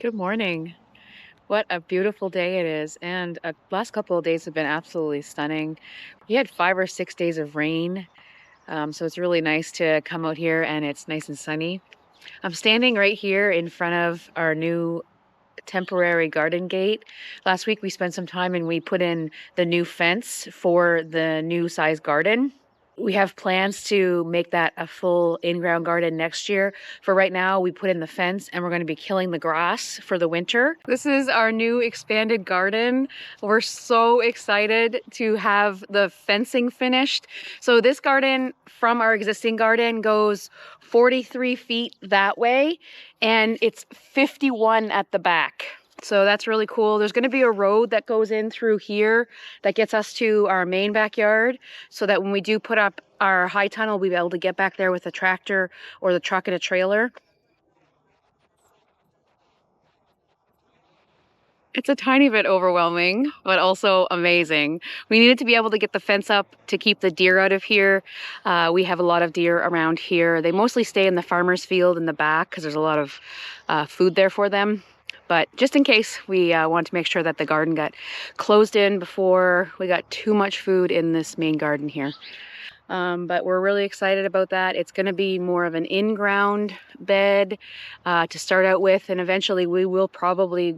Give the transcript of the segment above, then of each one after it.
Good morning. What a beautiful day it is. And last couple of days have been absolutely stunning. We had 5 or 6 days of rain. So it's really nice to come out here and it's nice and sunny. I'm standing right here in front of our new temporary garden gate. Last week we spent some time and we put in the new fence for the new size garden. We have plans to make that a full in-ground garden next year. For right now, we put in the fence and we're going to be killing the grass for the winter. This is our new expanded garden. We're so excited to have the fencing finished. So this garden from our existing garden goes 43 feet that way and it's 51 at the back. So that's really cool. There's going to be a road that goes in through here that gets us to our main backyard so that when we do put up our high tunnel, we'll be able to get back there with a tractor or the truck and a trailer. It's a tiny bit overwhelming, but also amazing. We needed to be able to get the fence up to keep the deer out of here. We have a lot of deer around here. They mostly stay in the farmer's field in the back because there's a lot of food there for them. But just in case, we want to make sure that the garden got closed in before we got too much food in this main garden here. But we're really excited about that. It's going to be more of an in-ground bed to start out with, and eventually we will probably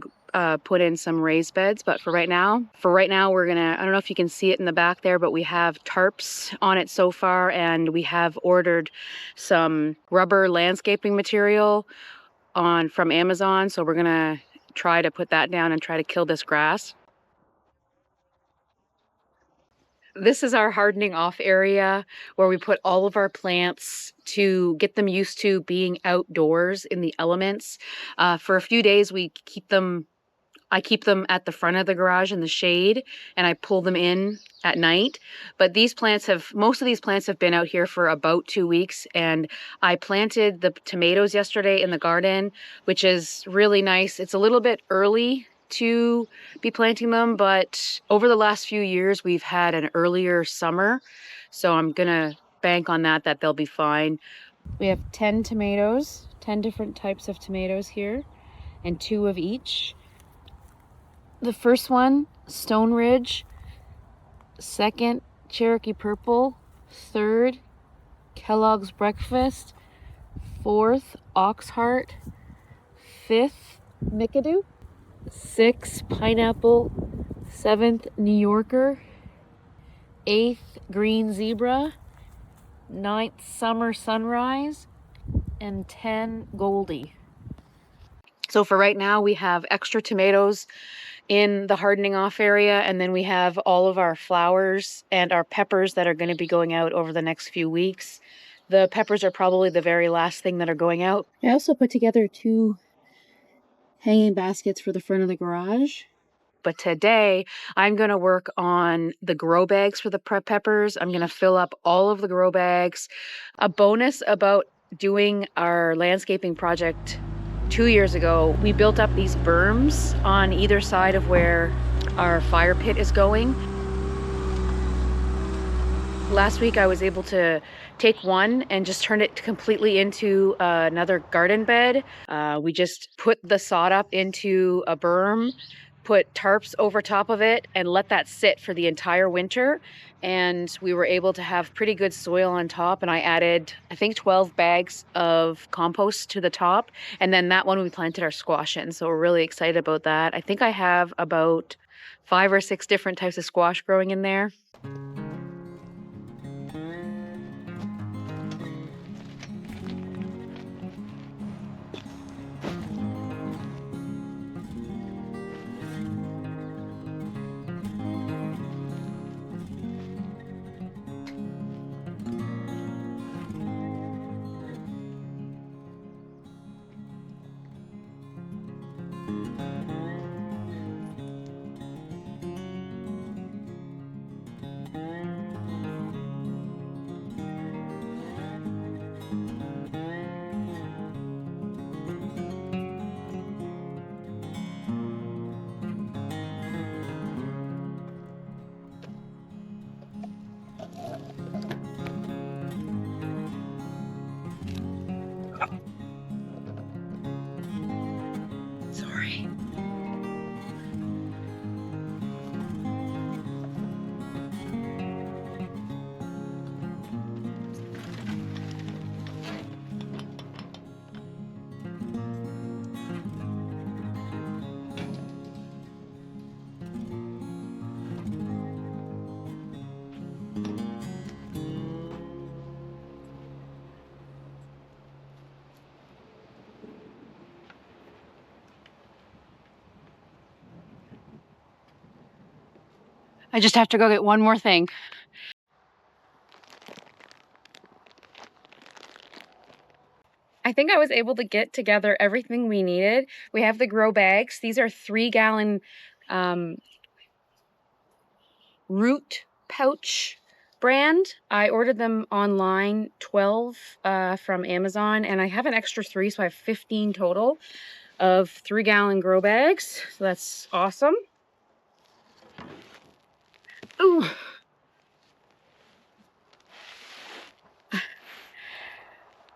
put in some raised beds. But for right now, we're gonna, I don't know if you can see it in the back there, but we have tarps on it so far, and we have ordered some rubber landscaping material from Amazon. So we're gonna try to put that down and try to kill this grass. This is our hardening off area where we put all of our plants to get them used to being outdoors in the elements. For a few days, I keep them at the front of the garage in the shade and I pull them in at night. But most of these plants have been out here for about 2 weeks, and I planted the tomatoes yesterday in the garden, which is really nice. It's a little bit early to be planting them, but over the last few years we've had an earlier summer, so I'm gonna bank on that they'll be fine. We have 10 tomatoes, 10 different types of tomatoes here, and 2 of each. The first one, Stone Ridge. Second, Cherokee Purple. Third, Kellogg's Breakfast. Fourth, Oxheart. Fifth, McAdoo. Sixth, Pineapple. Seventh, New Yorker. Eighth, Green Zebra. Ninth, Summer Sunrise. And 10, Goldie. So for right now, we have extra tomatoes in the hardening off area, and then we have all of our flowers and our peppers that are going to be going out over the next few weeks. The peppers are probably the very last thing that are going out. I also put together 2 hanging baskets for the front of the garage. But today I'm going to work on the grow bags for the peppers. I'm going to fill up all of the grow bags. A bonus about doing our landscaping project 2 years ago, we built up these berms on either side of where our fire pit is going. Last week I was able to take one and just turn it completely into another garden bed. We just put the sod up into a berm, put tarps over top of it, and let that sit for the entire winter. And we were able to have pretty good soil on top. And I added, I think, 12 bags of compost to the top. And then that one we planted our squash in. So we're really excited about that. I think I have about 5 or 6 different types of squash growing in there. I just have to go get one more thing. I think I was able to get together everything we needed. We have the grow bags. These are 3-gallon root pouch brand. I ordered them online, 12 from Amazon, and I have an extra 3, so I have 15 total of 3-gallon grow bags. So that's awesome. Ooh.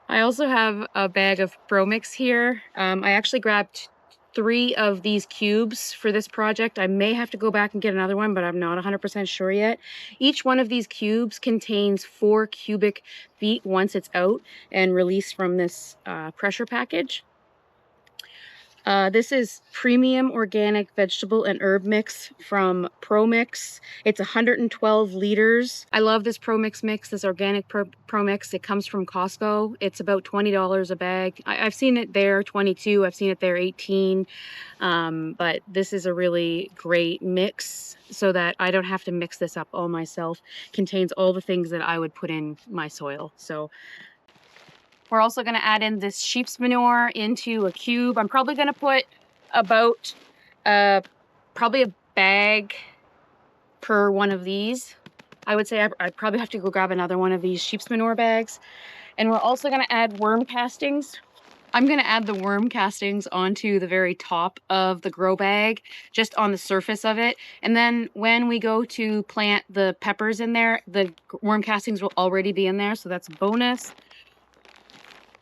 I also have a bag of Pro Mix here. I actually grabbed 3 of these cubes for this project. I may have to go back and get another one, but I'm not 100% sure yet. Each one of these cubes contains 4 cubic feet once it's out and released from this pressure package. This is premium organic vegetable and herb mix from Pro Mix. It's 112 liters. I love this Pro Mix mix, this organic Pro Mix. It comes from Costco. It's about $20 a bag. I've seen it there 22. I've seen it there 18. But this is a really great mix so that I don't have to mix this up all myself. Contains all the things that I would put in my soil. So we're also going to add in this sheep's manure into a cube. I'm probably going to put about probably a bag per one of these. I would say I probably have to go grab another one of these sheep's manure bags. And we're also going to add worm castings. I'm going to add the worm castings onto the very top of the grow bag, just on the surface of it. And then when we go to plant the peppers in there, the worm castings will already be in there. So that's a bonus.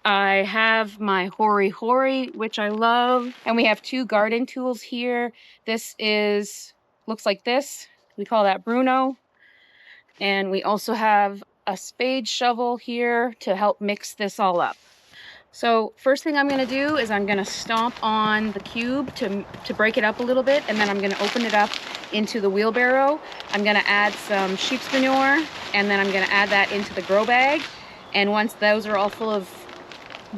I have my Hori Hori, which I love. And we have 2 garden tools here. This looks like this. We call that Bruno. And we also have a spade shovel here to help mix this all up. So first thing I'm gonna do is I'm gonna stomp on the cube to break it up a little bit, and then I'm gonna open it up into the wheelbarrow. I'm gonna add some sheep's manure, and then I'm gonna add that into the grow bag. And once those are all full of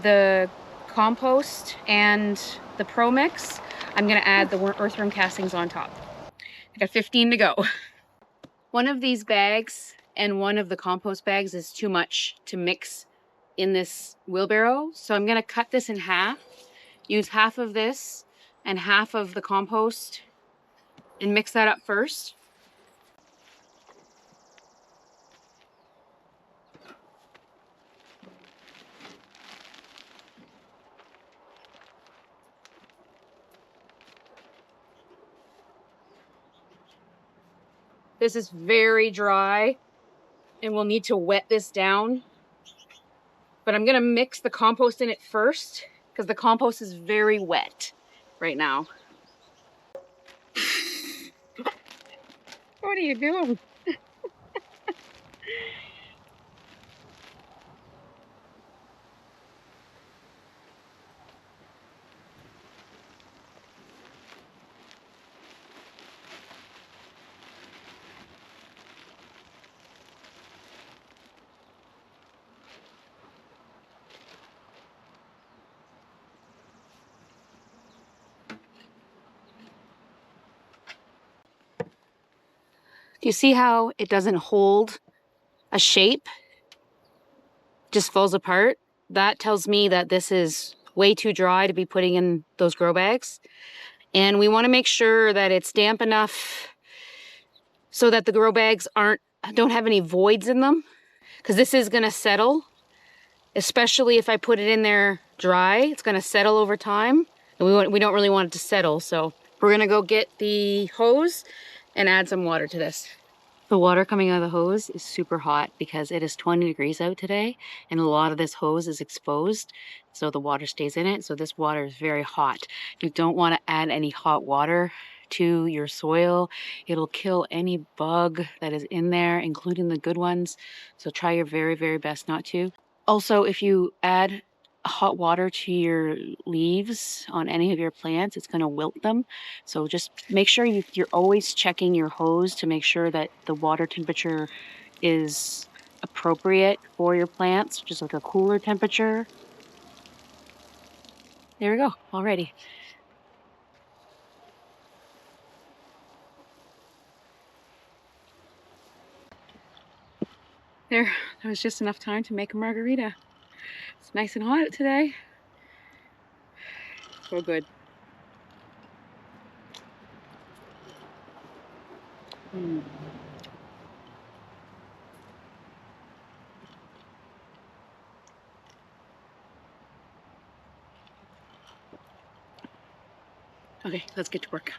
the compost and the Pro Mix, I'm gonna add the earthworm castings on top. I got 15 to go. One of these bags and one of the compost bags is too much to mix in this wheelbarrow. So I'm gonna cut this in half, use half of this and half of the compost and mix that up first. This is very dry and we'll need to wet this down. But I'm gonna mix the compost in it first because the compost is very wet right now. What are you doing? Do you see how it doesn't hold a shape? Just falls apart? That tells me that this is way too dry to be putting in those grow bags. And we want to make sure that it's damp enough so that the grow bags don't have any voids in them, because this is going to settle, especially if I put it in there dry. It's going to settle over time, and we don't really want it to settle. So we're going to go get the hose and add some water to this. The water coming out of the hose is super hot because it is 20 degrees out today, and a lot of this hose is exposed, so the water stays in it. So this water is very hot. You don't want to add any hot water to your soil. It'll kill any bug that is in there, including the good ones. So try your very, very best not to. Also, if you add hot water to your leaves on any of your plants, it's going to wilt them. So just make sure you're always checking your hose to make sure that the water temperature is appropriate for your plants, just like a cooler temperature. There we go, already. There was just enough time to make a margarita. It's nice and hot out today. So good. Okay, let's get to work.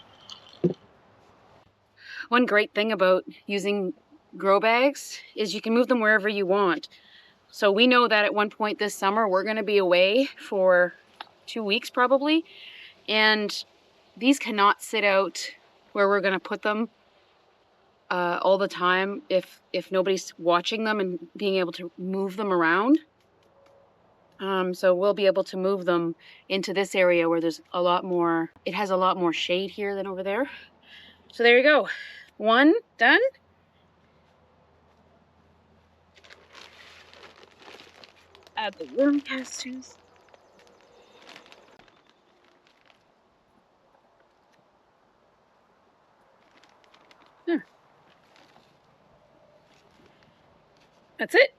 One great thing about using grow bags is you can move them wherever you want. So we know that at one point this summer, we're gonna be away for 2 weeks probably. And these cannot sit out where we're gonna put them all the time if nobody's watching them and being able to move them around. So we'll be able to move them into this area where there's a lot more, it has a lot more shade here than over there. So there you go. One done. Add the worm castings. There. That's it.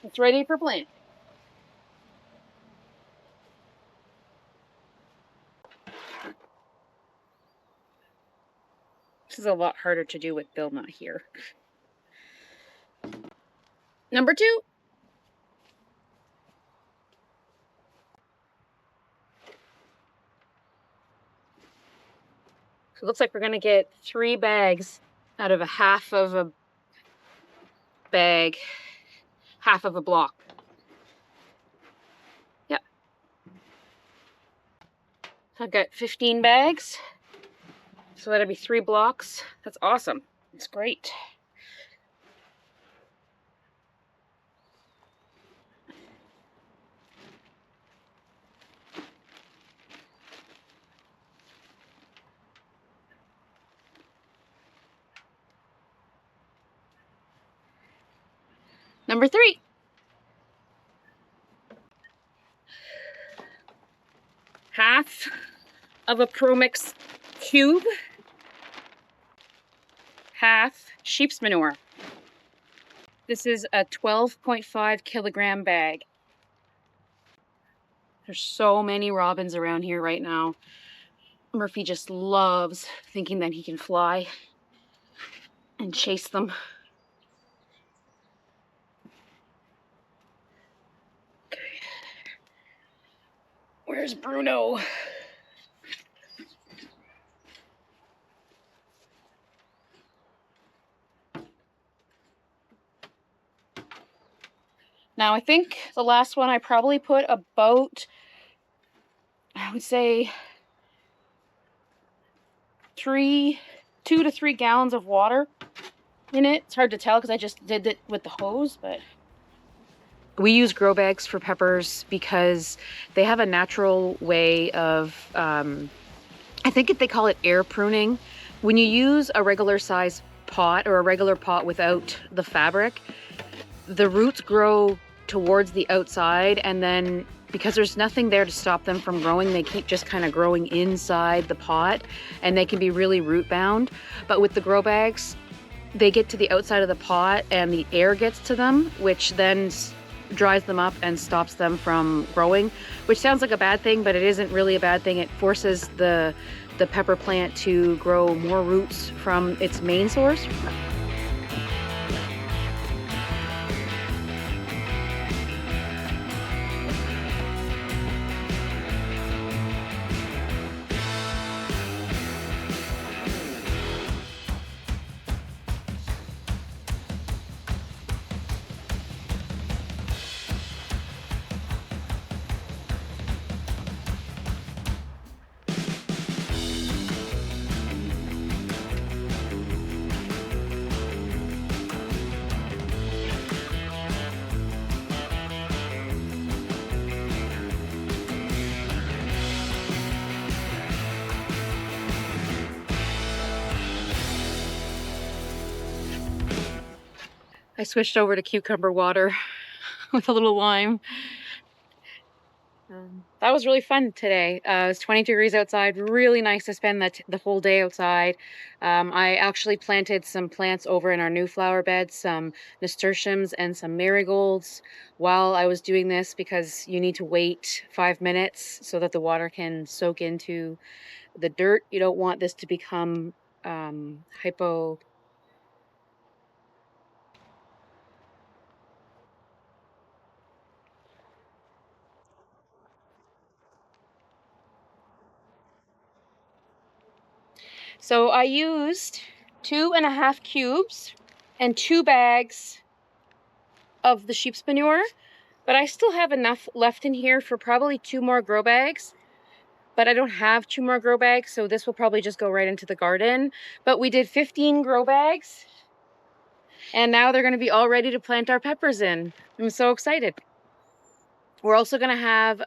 It's ready for plant. This is a lot harder to do with Bill not here. Number 2. So it looks like we're gonna get 3 bags out of a half of a bag, half of a block. Yep. So I've got 15 bags. So that'll be 3 blocks. That's awesome. It's great. Number 3. Half of a ProMix cube, half sheep's manure. This is a 12.5 kilogram bag. There's so many robins around here right now. Murphy just loves thinking that he can fly and chase them. Okay. Where's Bruno? Now I think the last one I probably put about, I would say 2 to 3 gallons of water in it. It's hard to tell because I just did it with the hose, but we use grow bags for peppers because they have a natural way of, I think they call it air pruning. When you use a regular size pot or a regular pot without the fabric, the roots grow towards the outside, and then because there's nothing there to stop them from growing, they keep just kind of growing inside the pot, and they can be really root bound. But with the grow bags, they get to the outside of the pot and the air gets to them, which then dries them up and stops them from growing, which sounds like a bad thing, but it isn't really a bad thing. It forces the pepper plant to grow more roots from its main source. I switched over to cucumber water with a little lime. That was really fun today. It was 20 degrees outside. Really nice to spend the whole day outside. I actually planted some plants over in our new flower beds, some nasturtiums and some marigolds while I was doing this because you need to wait 5 minutes so that the water can soak into the dirt. You don't want this to become hypo. So I used 2.5 cubes and 2 bags of the sheep's manure, but I still have enough left in here for probably 2 more grow bags. But I don't have 2 more grow bags, so this will probably just go right into the garden. But we did 15 grow bags, and now they're going to be all ready to plant our peppers in. I'm so excited. We're also going to have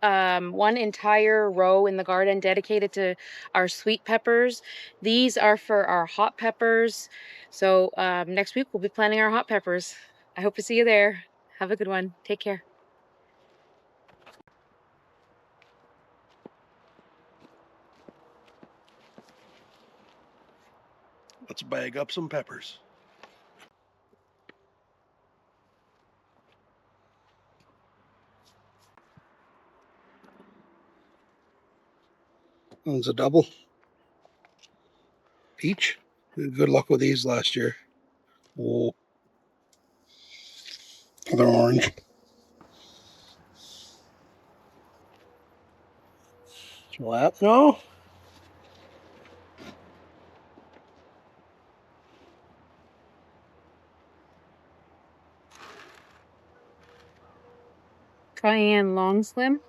one entire row in the garden dedicated to our sweet peppers. These are for our hot peppers. So next week we'll be planting our hot peppers. I hope to see you there. Have a good one. Take care. Let's bag up some peppers. One's a double each. Good luck with these last year. Oh, they're orange. So that no. Cayenne long slim.